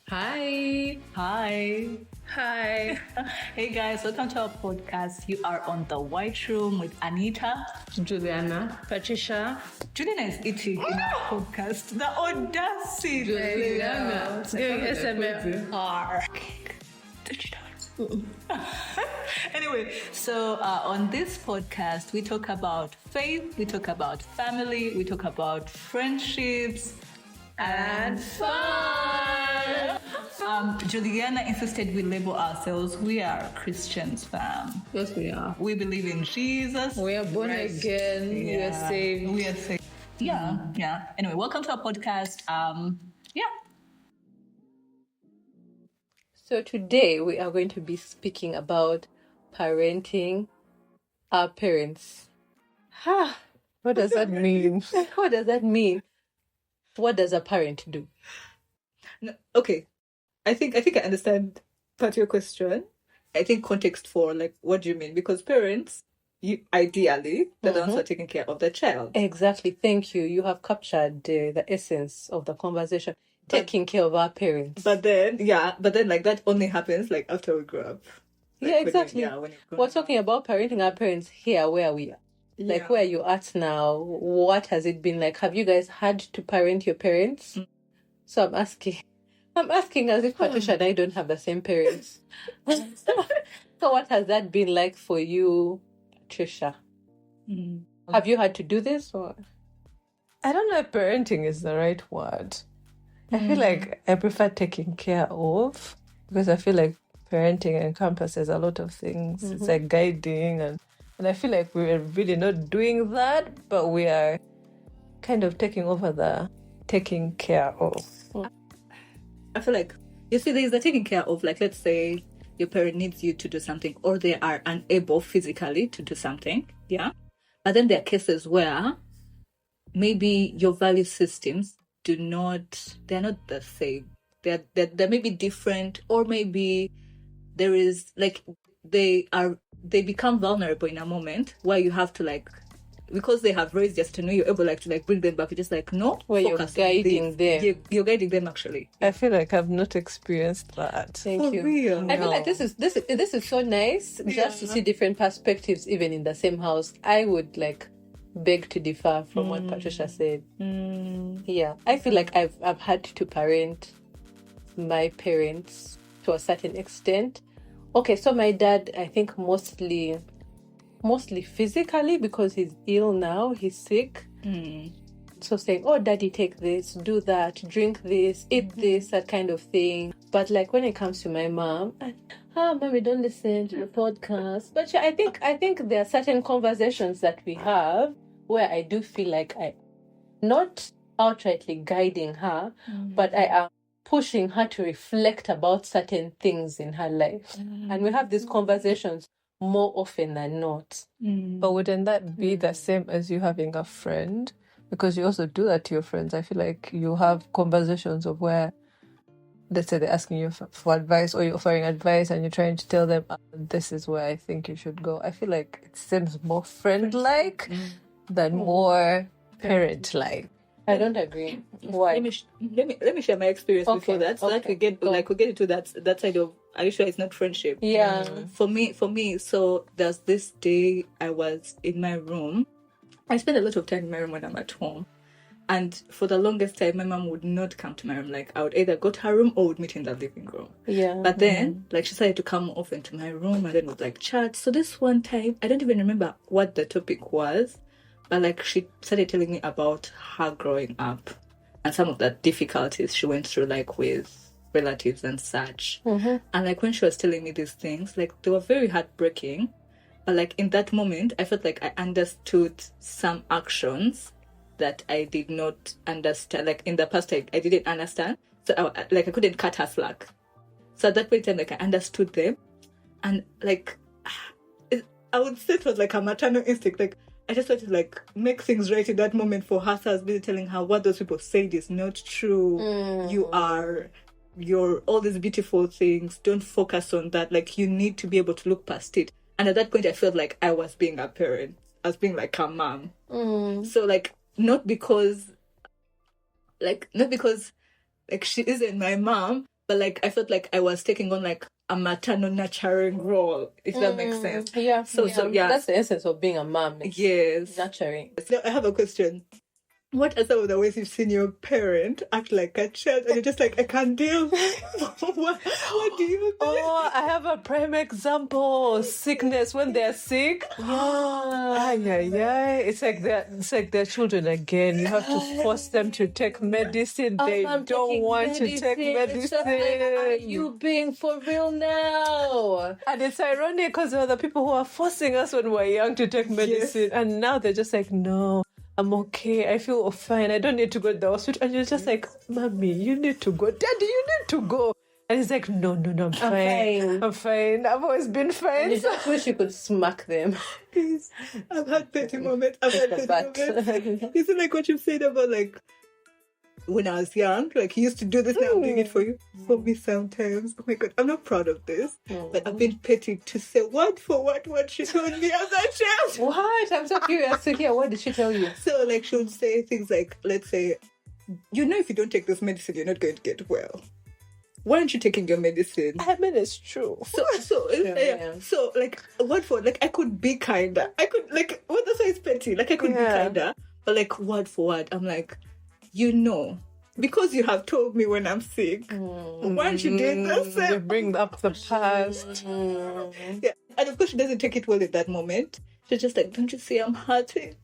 Hi. Hi. Hi. Hey guys, welcome to our podcast. You are on the White Room with Anita. Juliana. Patricia. Juliana is eating in our podcast. The audacity. Juliana. Doing SMR. Anyway, so on this podcast, we talk about faith, we talk about family, we talk about friendships, And fun. Juliana insisted we label ourselves. We are Christians, fam. Yes, we are. We believe in Jesus. We are born again. We are saved. We are saved. Yeah. Anyway, welcome to our podcast. So today we are going to be speaking about parenting our parents. What does that mean? What does that mean? What does a parent do? No, okay. I think I understand part of your question. I think context for like what do you mean? Because parents, ideally, they're the ones who are taking care of the child. Exactly. Thank you. You have captured the essence of the conversation. Taking care of our parents. But then like that only happens like after we grow up. Like, yeah, exactly. when you grow We're up. talking about parenting our parents here where we are. Like where you at now, what has it been like? Have you guys had to parent your parents? So I'm asking as if Patricia and I don't have the same parents. So what has that been like for you, Patricia? Have you had to do this or? I don't know if parenting is the right word. I feel like I prefer taking care of, because I feel like parenting encompasses a lot of things. It's like guiding and I feel like we're really not doing that, but we are kind of taking over the taking care of. I feel like, you see, there's the taking care of, like, let's say your parent needs you to do something or they are unable physically to do something, yeah? But then there are cases where maybe your value systems they're not the same. They may be different, or maybe there is, like, they become vulnerable in a moment where you have to, like, because they have raised us to know you're able, like, to like bring them back. You're just like, no, where you're guiding them. You're guiding them, actually. I feel like I've not experienced that. Thank you. Real? I feel like this is so nice just to see different perspectives even in the same house. I would like beg to differ from what Patricia said. Yeah, I feel like I've had to parent my parents to a certain extent. Okay, so my dad, I think mostly physically, because he's ill now, he's sick. So saying, oh, daddy, take this, do that, drink this, eat this, that kind of thing. But like when it comes to my mom, mommy, don't listen to the podcast. But I think there are certain conversations that we have where I do feel like I'm not outrightly guiding her, but I am pushing her to reflect about certain things in her life. And we have these conversations more often than not. But wouldn't that be the same as you having a friend? Because you also do that to your friends. I feel like you have conversations of where, let's say they're asking you for advice, or you're offering advice and you're trying to tell them, this is where I think you should go. I feel like it seems more friend-like than more parent-like. I don't agree. Why? Let me share my experience before that, so that we get into that side of. Are you sure it's not friendship? Yeah. For me, so there's this day I was in my room. I spend a lot of time in my room when I'm at home, and for the longest time, my mom would not come to my room. Like I would either go to her room or would meet in the living room. Yeah. But then, like, she started to come often to my room, and then would like chat. So this one time, I don't even remember what the topic was. But like she started telling me about her growing up and some of the difficulties she went through, like with relatives and such. And like when she was telling me these things, like they were very heartbreaking. But like in that moment, I felt like I understood some actions that I did not understand. Like in the past, I didn't understand. So I couldn't cut her slack. So at that point in time, like I understood them. And like, I would say it was like a maternal instinct. Like, I just wanted to like make things right in that moment for her. So I was busy telling her what those people said is not true. You're all these beautiful things. Don't focus on that. Like you need to be able to look past it. And at that point I felt like I was being a parent. I was being like a mom. So like not because like she isn't my mom, but like I felt like I was taking on like a maternal nurturing role, if that makes sense. Yeah. So yeah. That's the essence of being a mom. It's Yes. nurturing. So I have a question. What are some of the ways you've seen your parent act like a child and you're just like, I can't deal? what do you think? Oh, I have a prime example. Sickness when they're sick. Yeah. It's like their children again. You have to force them to take medicine. They I'm don't taking want to take It's just like, are medicine. you being for real now? And it's ironic because there are the people who are forcing us when we're young to take medicine, and now they're just like, no, I'm okay. I feel fine. I don't need to go to the hospital. And you're just like, Mommy, you need to go. Daddy, you need to go. And he's like, no, I'm fine. I'm fine. I've always been fine. You just wish you could smack them. Please, I've had petty moments. But- Isn't like what you've said about like when I was young, like you used to do this, now I'm doing it for you. For me sometimes. Oh my god, I'm not proud of this. But I've been petty to say word for word what she told me as a child. What? I'm so curious to hear. What did she tell you? So like she would say things like, let's say, you know, if you don't take this medicine, you're not going to get well. Why aren't you taking your medicine? I mean, it's true. So like word for word, like I could be kinder. I could like what that's why it's petty. Like I could be kinder, but like word for word, I'm like, you know, because you have told me when I'm sick. Why aren't you doing the They same? bring up the past. Yeah, and of course she doesn't take it well in that moment. She's just like, don't you see I'm hurting?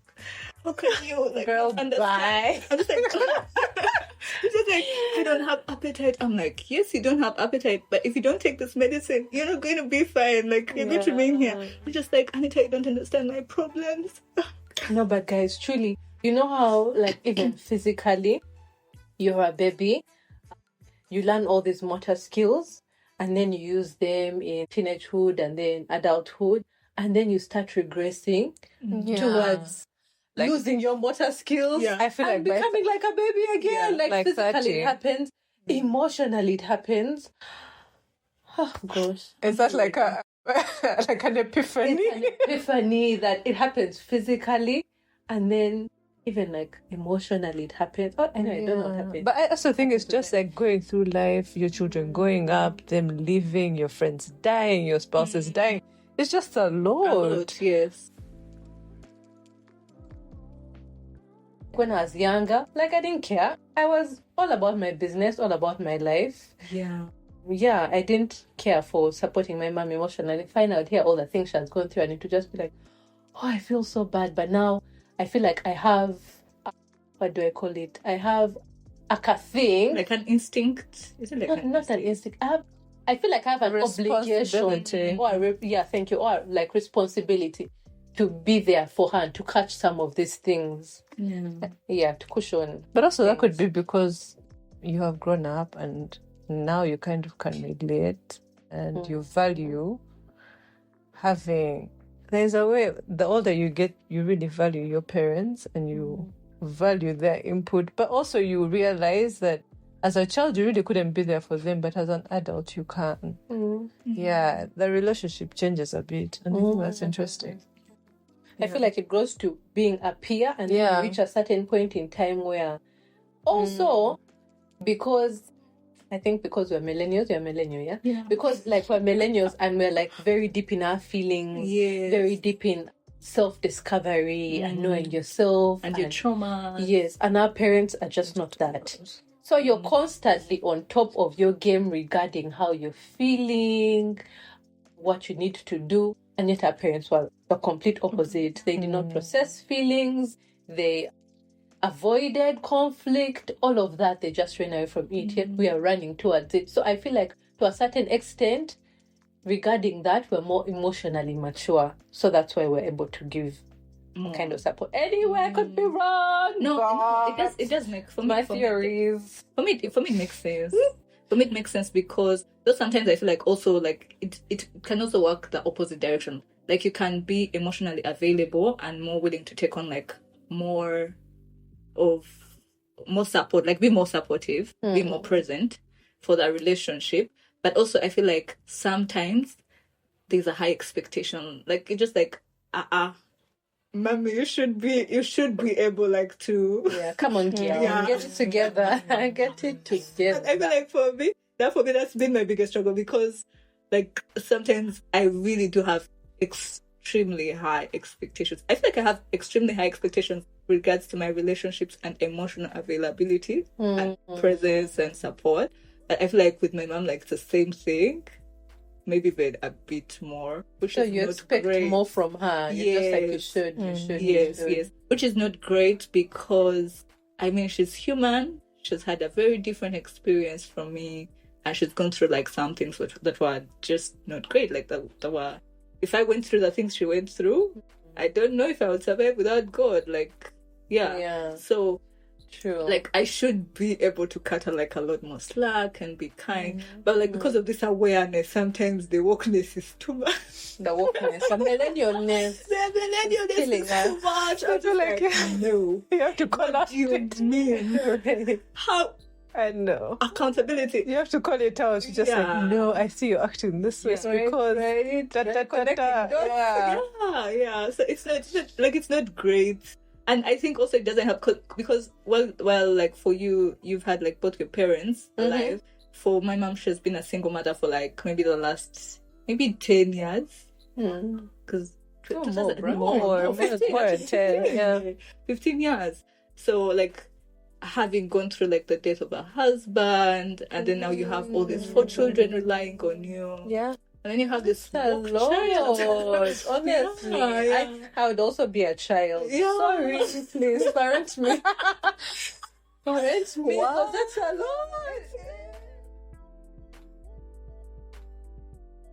How can you like Girl, understand? bye. I'm just like, she's just like, I don't have appetite. I'm like, yes, you don't have appetite, but if you don't take this medicine, you're not going to be fine. Like you're going to remain here. I'm just like, Anita, you don't understand my problems. No, but guys, truly, you know how, like, even physically, you're a baby, you learn all these motor skills, and then you use them in teenagehood and then adulthood, and then you start regressing towards losing your motor skills. Yeah. I feel and like becoming like a baby again. Yeah. Like physically 30. it happens, emotionally it happens. Oh gosh. Is that like a like an epiphany? It's an epiphany that it happens physically and then even like emotionally it happens. Oh, I know, I don't know what happens. But I also think it's just like going through life, your children growing up, them leaving, your friends dying, your spouses dying. It's just a load. Yes. When I was younger, like I didn't care. I was all about my business, all about my life. Yeah. Yeah, I didn't care for supporting my mom emotionally. Fine, I would hear all the things she has gone through and it would just be like, oh, I feel so bad. But now I feel like I have, what do I call it? I have a thing. Like an instinct. Is it like Not an instinct. I feel like I have an obligation. Responsibility. Thank you. Or like responsibility to be there for her and to catch some of these things. Yeah, to cushion. But also that could be because you have grown up and now you kind of can relate and you value having. There's a way, the older you get, you really value your parents and you value their input, but also you realize that as a child you really couldn't be there for them, but as an adult you can. Yeah, the relationship changes a bit, and I think that's interesting. I feel like it grows to being a peer and then you reach a certain point in time where also because we're millennials, you're millennial, yeah? Because like we're millennials and we're like very deep in our feelings, very deep in self-discovery and knowing yourself. and your trauma. Yes, and our parents are just not that. So you're constantly on top of your game regarding how you're feeling, what you need to do. And yet our parents were the complete opposite. They did not process feelings. They avoided conflict. All of that, they just ran away from it. Yet we are running towards it. So I feel like to a certain extent, regarding that, we're more emotionally mature. So that's why we're able to give kind of support. Anyway, I could be wrong. No, it does make for me. My for me, theories. For me, it makes sense. For me, it makes sense because though sometimes I feel like also like it can also work the opposite direction. Like you can be emotionally available and more willing to take on like more support, like be more supportive, be more present for that relationship. But also I feel like sometimes there's a high expectation. Like it's just like Mommy, you should be able like to Yeah, come on, girl. Yeah. Get it together. Get it together. I feel like for me, that for me, that's been my biggest struggle because, like, sometimes I really do have extremely high expectations. I feel like I have extremely high expectations with regards to my relationships and emotional availability and presence and support. But I feel like with my mom, like, it's the same thing. Maybe but a bit more, which So is you not expect great. more from her. You're just like, you Yes. should, you should, Yes, you should. yes. Which is not great because, I mean, she's human. She's had a very different experience from me. And she's gone through, like, some things that were just not great. Like, that were... If I went through the things she went through, I don't know if I would survive without God. Like, yeah. Yeah. So... True. Like, I should be able to cut her, like, a lot more slack and be kind. But, like, because of this awareness, sometimes the wokeness is too much. The wokeness, the millennialness. The millennialness Killing is us. too much. I I'm feel just like- no. You have to call What out do you it. mean? How? I know. Accountability. You have to call it out. You're just Yeah. like, no, I see you acting this way Right, because right. da, da, da, Connecting da. dots. Yeah. Yeah. So it's not great. And I think also it doesn't help because like for you, you've had like both your parents alive. For my mom, she's been a single mother for like maybe the last 10 years. Because more, bro. More 10, yeah. 15 years. So like having gone through like the death of a husband, and then now you have all these 4 children relying on you. Yeah. And then you have this A woke lot. child. Honestly, Yeah. I would also be a child. Yeah. Sorry, please parent me. Parent me. Wow. Oh, that's a lot.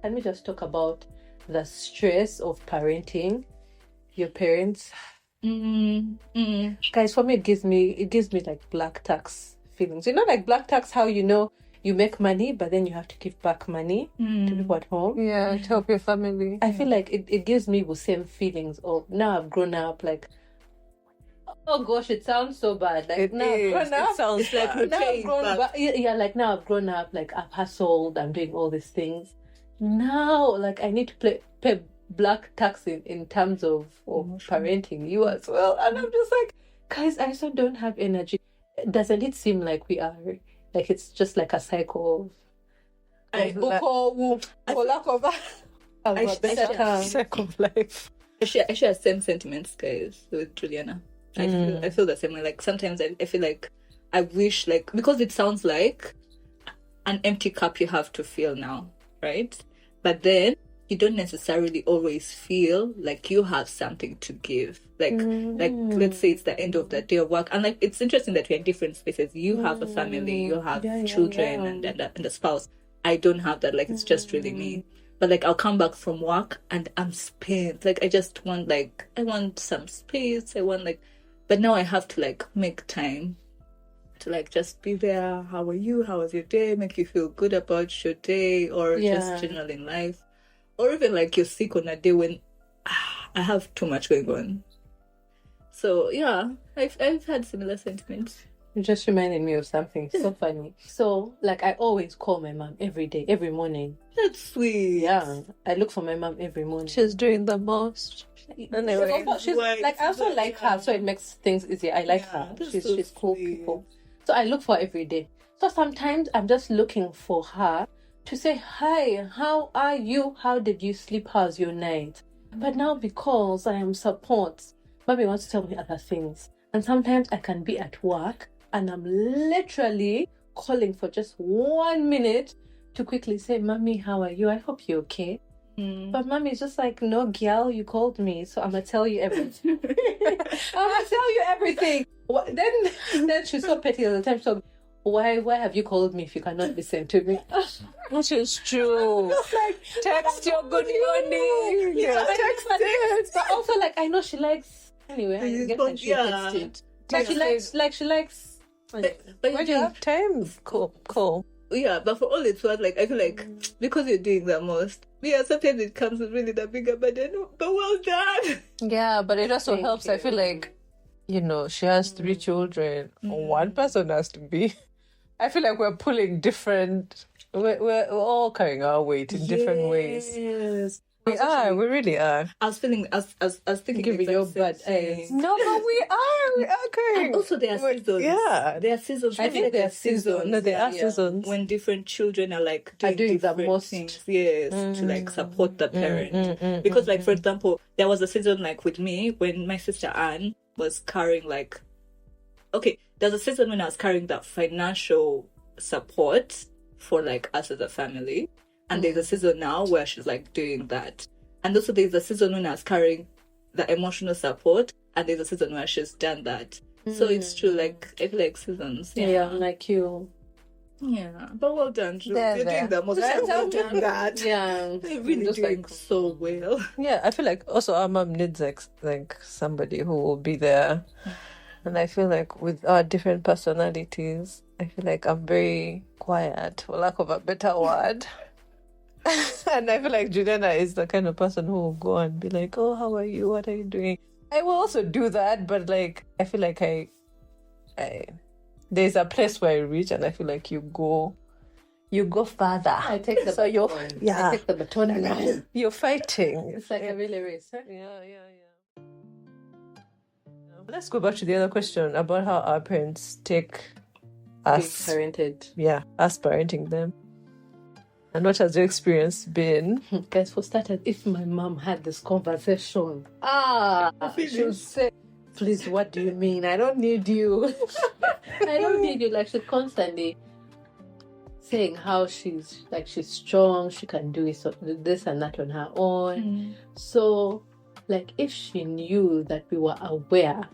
Let me just talk about the stress of parenting your parents. Guys, for me, it gives me like black tax feelings. You know, like black tax, how you know you make money, but then you have to give back money to people at home. Yeah, to help your family. I feel like it gives me the same feelings of now I've grown up, like, oh gosh, it sounds so bad. Like, It now I've is. grown It up. sounds like bad. Now I've grown back. up. Yeah, like now I've grown up, like I've hustled, I'm doing all these things. Now, like I need to pay black tax in terms of parenting you as well. And I'm just like, guys, I also don't have energy. Doesn't it seem like we are, like it's just like a cycle of I Sick of life. I share same sentiments, guys, with Juliana. I feel the same way. Like sometimes I feel like I wish, like, because it sounds like an empty cup you have to fill now, right? But then you don't necessarily always feel like you have something to give. Like let's say it's the end of the day of work, and like it's interesting that we're in different spaces. You have a family, you have children, and a spouse. I don't have that. Like it's just really me. But like I'll come back from work and I'm spent. Like I just want I want some space. But now I have to like make time to like just be there. How are you? How was your day? Make you feel good about your day, or just general in life, or even like you're sick on a day when I have too much going on. So yeah, I've had similar sentiments. You just reminded me of something so funny. So, like, I always call my mom every day, every morning. That's sweet. Yeah, I look for my mom every morning. She's doing the most. Anyway. She's, Right. like, I also like her, so it makes things easier. I like her. that's She's so cool sweet. people. So I look for her every day. So sometimes I'm just looking for her to say, hi, how are you? How did you sleep? How's your night? But now because I am support, mommy wants to tell me other things. And sometimes I can be at work and I'm literally calling for just 1 minute to quickly say, mommy, how are you? I hope you're okay. But mommy's just like, no, girl, you called me, so I'm gonna tell you everything. I'm gonna tell you everything. Then she's so petty all the time. So why have you called me if you cannot listen to me? Which is true. Text your good morning. Yeah, text it. But also, like, I know she likes. Anyway, I guess I should text it. But she likes. But When you have time, cool. yeah, but for all it's worth, like I feel like because you're doing the most, yeah, sometimes it comes with really the bigger burden. But well done. Yeah, but it also Thank helps. you. I feel like, she has 3 children. One person has to be. I feel like we're pulling different. We're all carrying our weight in different ways. Yes. We really are. I was thinking Giving the your exact bad same eyes. thing. No, but we are going. And also there are seasons. Yeah. There are seasons. I think there are seasons. No, there are Yeah. seasons. when different children are like Are doing the different most. things, yes, to like support the parent. Because like for example, there was a season like with me when my sister Anne was carrying like, okay, there's a season when I was carrying that financial support for like us as a family, and there's a season now where she's like doing that, and also there's a season when I was carrying the emotional support, and there's a season where she's done that. So it's true, like I feel like seasons. Yeah, like you. Yeah, but well done, Drew. There, You're there. doing the most. Well done that. Yeah. You're really Just doing like- so well. Yeah, I feel like also our mom needs like somebody who will be there. And I feel like with our different personalities, I feel like I'm very quiet, for lack of a better word. And I feel like Juliana is the kind of person who will go and be like, "Oh, how are you? What are you doing?" I will also do that, but like I feel like I there's a place where I reach, and I feel like you go further. I take the So you're- baton. yeah. I take the baton and run. You're fighting. It's like a relay race. Huh? Yeah. Let's go back to the other question about how our parents take Being us, parented. us parenting them. And what has your experience been? Guys, for starters, if my mom had this conversation, she would say, "Please, what do you mean? I don't need you. I don't need you." Like she's constantly saying how she's strong, she can do this and that on her own. So, like, if she knew that we were aware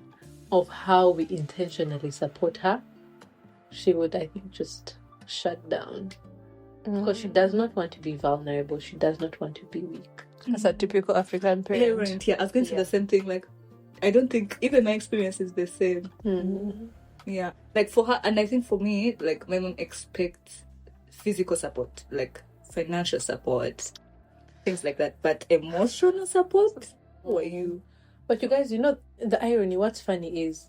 of how we intentionally support her, she would, I think, just shut down. Because she does not want to be vulnerable. She does not want to be weak. As a typical African parent. Parent, yeah, I was going to say the same thing. Like, I don't think even my experience is the same. Yeah, like for her, and I think for me, like my mom expects physical support, like financial support, things like that. But emotional support, who are you? But you guys, you know, the irony, what's funny is,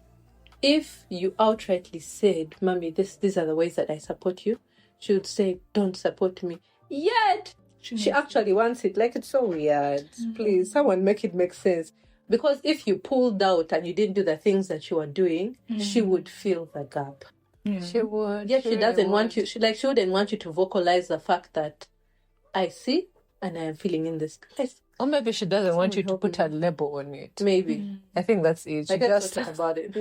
if you outrightly said, "Mommy, these are the ways that I support you," she would say, "Don't support me." Yet, she actually wants it. Like, it's so weird. Please, someone make it make sense. Because if you pulled out and you didn't do the things that you were doing, she would fill the gap. She would. Yeah, she doesn't want you. She wouldn't want you to vocalize the fact that I see and I am feeling in this place. Or maybe she doesn't want you to put a label on it. Maybe. I think that's it. She Like, let's just not talk about it.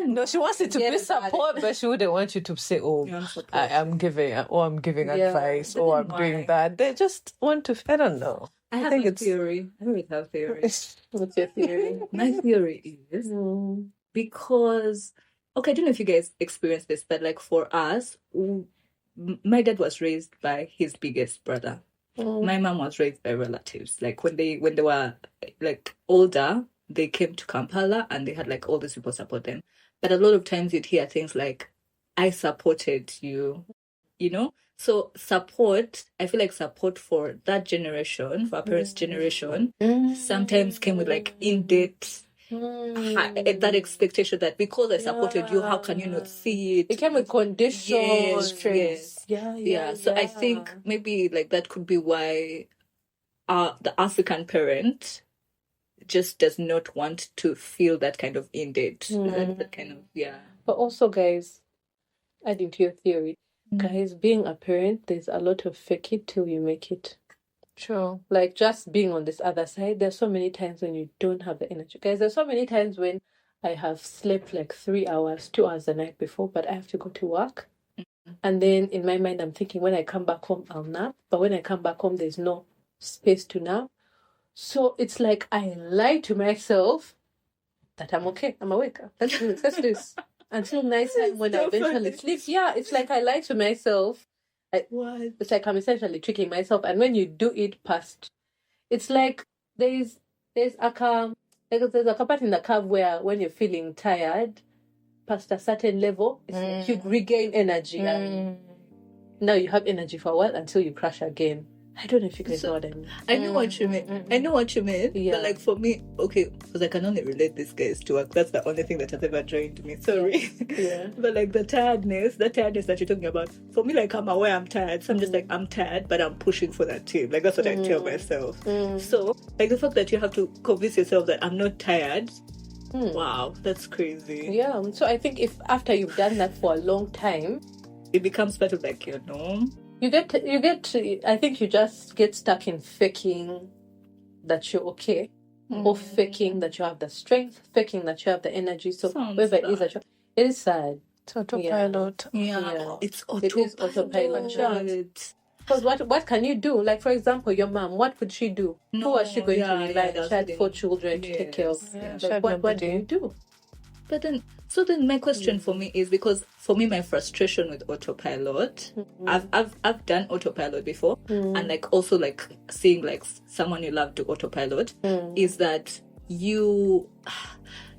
No, she wants it to Forget be about support, but she wouldn't want you to say, "Oh, Yeah, support. I am giving Yeah. advice, or I'm Why? doing that." They just want to. I don't know. I have think a it's- theory. I really have a theory. What's your theory? My theory is because, okay, I don't know if you guys experienced this, but like for us, my dad was raised by his biggest brother. My mom was raised by relatives. Like when they were like older, they came to Kampala and they had like all these people support them. But a lot of times you'd hear things like, "I supported you," you know? So support, I feel like support for that generation, for our parents' generation, sometimes came with like in-depth that expectation that because I supported you, how can you not see it? It came with conditions. Yes. Yeah. So I think maybe like that could be why the African parent just does not want to feel that kind of in-depth, that kind of But also, guys, adding to your theory, guys, being a parent, there's a lot of fake it till you make it. Sure. Like just being on this other side, there's so many times when you don't have the energy. Guys, there's so many times when I have slept like 3 hours, 2 hours the night before, but I have to go to work. And then in my mind, I'm thinking when I come back home, I'll nap. But when I come back home, there's no space to nap. So it's like I lie to myself that I'm okay, I'm awake. Let's do this. Until night time when I eventually sleep. Yeah, it's like I lie to myself. What? It's like I'm essentially tricking myself. And when you do it past, it's like there's a part in the curve where when you're feeling tired, past a certain level, it's like you regain energy. And now you have energy for a while until you crash again. I don't know if you guys know what I mean. I know what you mean. I know what you mean. Yeah. But like for me, okay, because I can only relate these guys to work. That's the only thing that has ever joined me. Sorry. Yeah. But like the tiredness that you're talking about, for me, like I'm aware I'm tired. So I'm just like, I'm tired, but I'm pushing for that team. Like that's what I tell myself. So like the fact that you have to convince yourself that I'm not tired, wow, that's crazy. Yeah. So I think if after you've done that for a long time, It becomes part of like your norm. you get I think you just get stuck in faking that you're okay, or faking that you have the strength, faking that you have the energy. So Sounds whatever it is that it is sad. It's autopilot. Yeah. It's It is autopilot. autopilot. Because what can you do? Like, for example, your mom, what would she do? Who was she going to rely on? that's She had the 4 thing. children to take care of. Yeah, Like, she had what do nobody. you do? But then my question for me is, because for me my frustration with autopilot, I've done autopilot before, and like also like seeing like someone you love do autopilot, is that you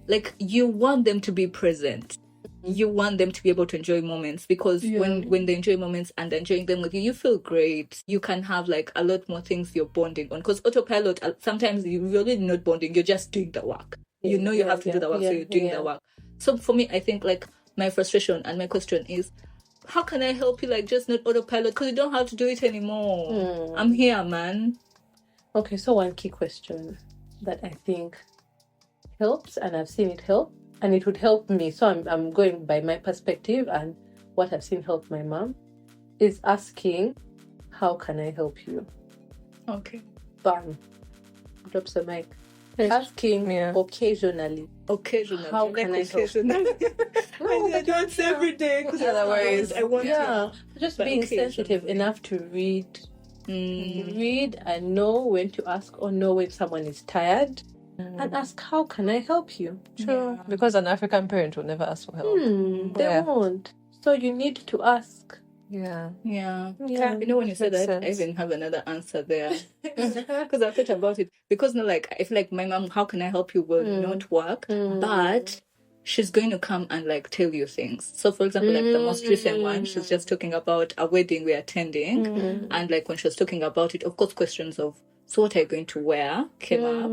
want them to be present. You want them to be able to enjoy moments, because when they enjoy moments and they're enjoying them with you, you feel great. You can have like a lot more things you're bonding on, because autopilot, sometimes you're really not bonding, you're just doing the work. You know you have to do the work, so you're doing the work. So for me, I think like my frustration and my question is, how can I help you like just not autopilot, because you don't have to do it anymore. I'm here, man. Okay, so one key question that I think helps, and I've seen it help, and it would help me. So I'm going by my perspective and what I've seen help my mom, is asking, how can I help you? Okay. Bam. Drops the mic. Asking occasionally. Occasionally. How can I help? occasionally? I do it every day, because otherwise I want to. Just But being occasionally. sensitive enough to read and know when to ask, or know when someone is tired, and ask, how can I help you? True. Because an African parent will never ask for help. They Yeah. won't. So you need to ask. Yeah. Yeah. Yeah. You know, when you said Makes that, I sense. even have another answer there. Because I thought about it. Because no, like, I feel like my mom, how can I help you, will not work. But she's going to come and like tell you things. So for example, like the most recent one, she's just talking about a wedding we're attending. And like when she was talking about it, of course, questions of, so what are you going to wear came up.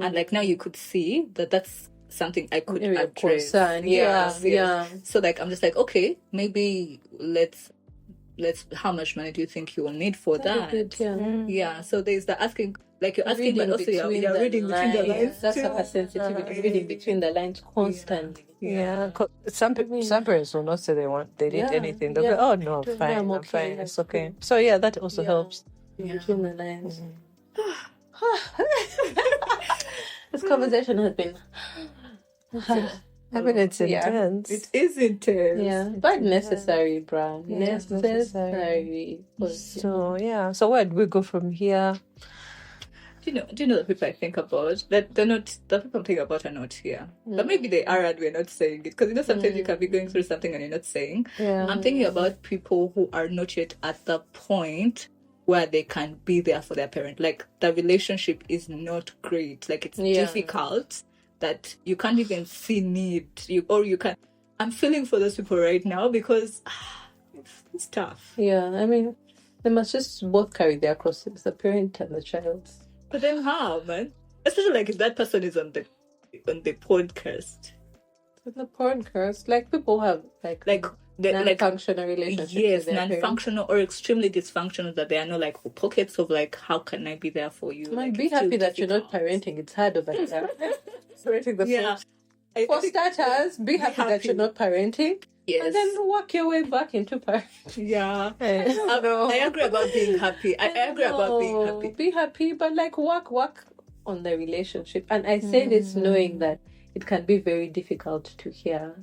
And like now you could see that that's something I could Area of address. concern. Yes, Yeah, yes. yeah. So like I'm just like, okay, maybe let's how much money do you think you will need for that? Good, yeah. Yeah, so there's the asking, like you're asking, Reading but also you're between reading the between the lines. lines. That's too. her sensitivity. Reading between the lines constantly. Yeah. Some parents will not say they need Yeah, anything. They'll yeah. be, oh no, I'm Yeah, fine, I'm I'm okay, fine, that's it's okay. So yeah, that also helps. Between the lines. This conversation has been I mean, it's Yeah. intense. It is intense. but necessary, bruh. Yeah, it's necessary. So yeah. So where do we go from here? Do you know the people I think about? That they're not, the people I'm thinking about are not here. But maybe they are and we're not saying it. Because you know sometimes you can be going through something and you're not saying. Yeah. I'm thinking about people who are not yet at the point where they can be there for their parent. Like the relationship is not great. Like it's difficult that you can't even see need. You can. I'm feeling for those people right now because it's tough. Yeah, I mean, they must just both carry their crosses, the parent and the child. But then how, man? Especially like if that person is on the podcast. The podcast, like people have like non-functional relationships. Yes, with their parents. non-functional or extremely dysfunctional, that there are no like pockets of like, how can I be there for you? Like, Like, be it's happy still that you're not difficult. parenting. It's hard over here. Parenting the Yeah. For starters, be happy that you're not parenting. Yes. And then work your way back into parenting. Yeah. No. I agree about being happy. I agree about being happy. Be happy, but like work on the relationship. And I say this knowing that it can be very difficult to hear.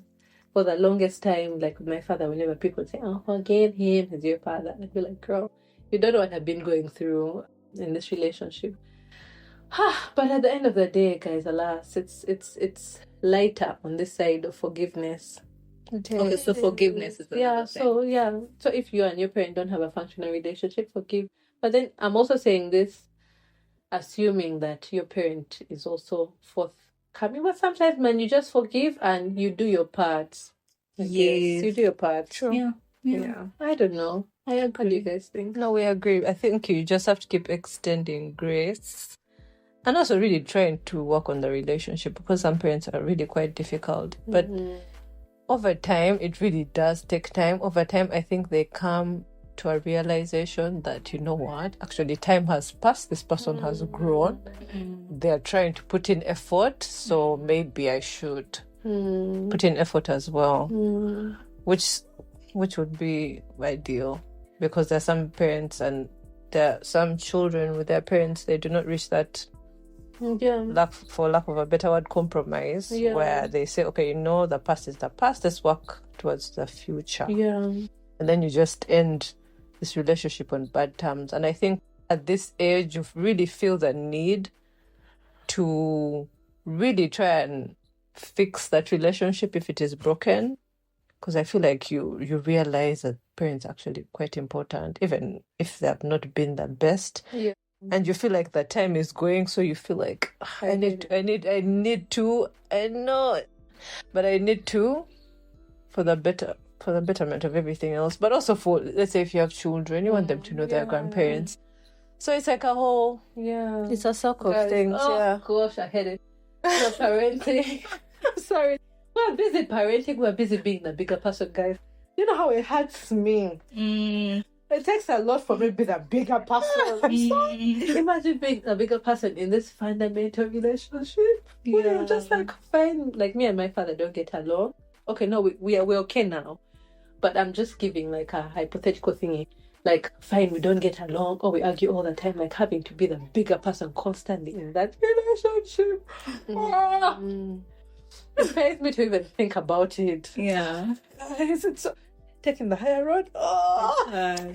For the longest time, like with my father, whenever people say, "Oh, forgive him, he's your father," I'd be like, "Girl, you don't know what I've been going through in this relationship." But at the end of the day, guys, alas, it's lighter on this side of forgiveness. Okay, so forgiveness is another thing. So if you and your parent don't have a functional relationship, forgive. But then I'm also saying this, assuming that your parent is also forthcoming. But sometimes, man, you just forgive and you do your part. Yes. You do your part. True. Yeah. Yeah. I don't know. What do you guys think? No, we agree. I think you just have to keep extending grace and also really trying to work on the relationship, because some parents are really quite difficult. But over time, it really does take time. Over time, I think they come to a realization that, you know what, actually time has passed, this person has grown, they're trying to put in effort, so maybe I should put in effort as well, which would be ideal, because there are some parents and there are some children with their parents, they do not reach that for lack of a better word, compromise, where they say, okay, the past is the past, let's work towards the future. And then you just end this relationship on bad terms. And I think at this age, you really feel the need to really try and fix that relationship if it is broken. Because I feel like you realize that parents are actually quite important, even if they have not been the best. And you feel like the time is going, so you feel like I know, but I need to for the betterment of everything else. But also for, let's say, if you have children, you want them to know their grandparents. So it's like a whole, it's a circle of things. Oh gosh, I hate it. Parenting. I'm sorry. We're busy parenting. We're busy being the bigger person, guys. You know how it hurts me. It takes a lot for me to be the bigger person. I'm sorry. Imagine being a bigger person in this fundamental relationship. We're just like, fine. Like, me and my father don't get along. Okay, no, we're okay now. But I'm just giving like a hypothetical thingy. Like, fine, we don't get along, or we argue all the time, like having to be the bigger person constantly in that relationship. It pains me to even think about it. Yeah. Guys, it's taking the higher road.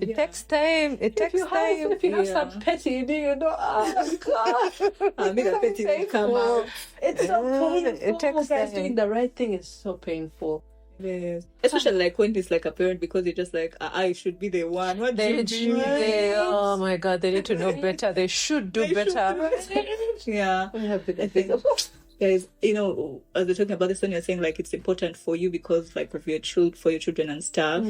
It takes time. It takes time. If you have some petty in you, oh God. I mean, the petty will come out. It's so painful. It takes Guys, time. doing the right thing is so painful. Yes. Especially like when it's like a parent, because you're just like, I should be the one. What Oh my God, they need to know better. They should do better. Yeah. I think, guys, as we're talking about this, when you're saying like it's important for you because like for your children and stuff,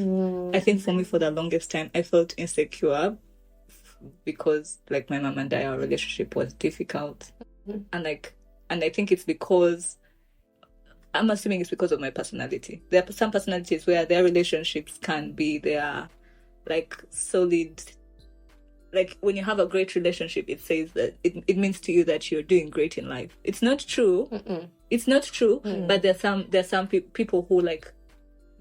I think for me, for the longest time, I felt insecure because like my mom and our relationship was difficult, and I think it's because, I'm assuming it's because of my personality. There are some personalities where their relationships can be their like solid. Like when you have a great relationship, it says that it means to you that you're doing great in life. It's not true. It's not true. But there's some people who like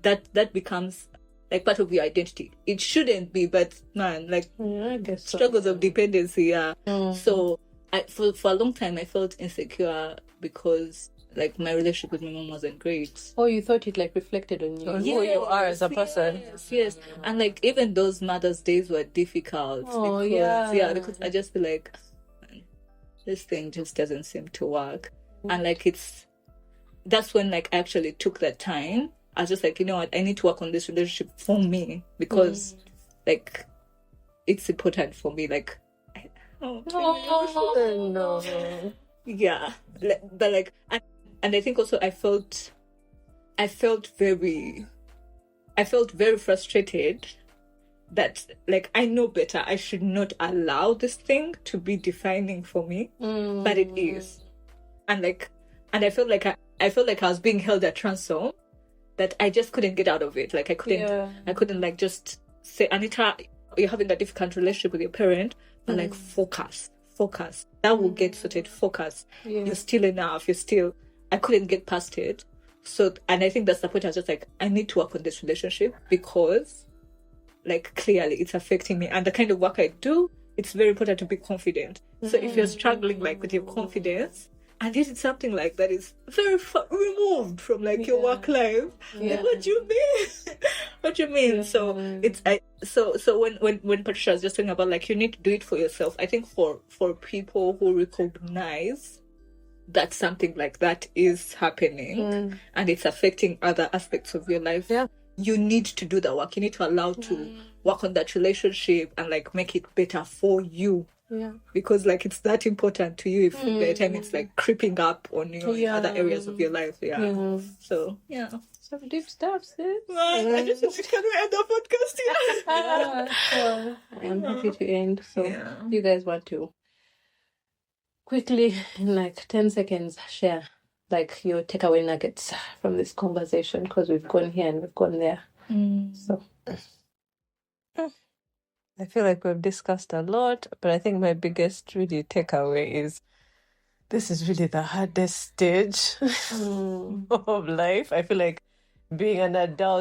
that becomes like part of your identity. It shouldn't be, but man, like I guess so. struggles of dependency. Yeah. So for a long time I felt insecure because like my relationship with my mom wasn't great. Oh, you thought it like reflected on you? On who you are as a person. Yes. And like even those Mother's Days were difficult. Oh, because I just feel like, man, this thing just doesn't seem to work. And like that's when like I actually took that time. I was just like, you know what, I need to work on this relationship for me because like it's important for me. Like No. yeah, but like and I think also I felt very frustrated that like I know better. I should not allow this thing to be defining for me, but it is. And I felt like I was being held at ransom, that I just couldn't get out of it. Like I couldn't like just say, Anita, you're having a difficult relationship with your parent, but like focus. That will get sorted. Focus. You're still enough. I couldn't get past it. So, and I think that's the point. I was just like, I need to work on this relationship because like clearly it's affecting me. And the kind of work I do, it's very important to be confident. So if you're struggling like with your confidence, and this is something like that is very removed from like your work life. Like, what do you mean? What do you mean? So when Patricia was just talking about like you need to do it for yourself, I think for people who recognize that something like that is happening and it's affecting other aspects of your life, you need to do the work. You need to allow to work on that relationship and like make it better for you. Yeah. Because like it's that important to you if by the time it's like creeping up on you in other areas of your life. So Some deep stuff, sis. I just can we end the podcast here? Well, I am happy to end. So, Yeah. you guys want to quickly, in like 10 seconds, share like your takeaway nuggets from this conversation, because we've gone here and we've gone there. So, I feel like we've discussed a lot, but I think my biggest really takeaway is this is really the hardest stage of life. I feel like being an adult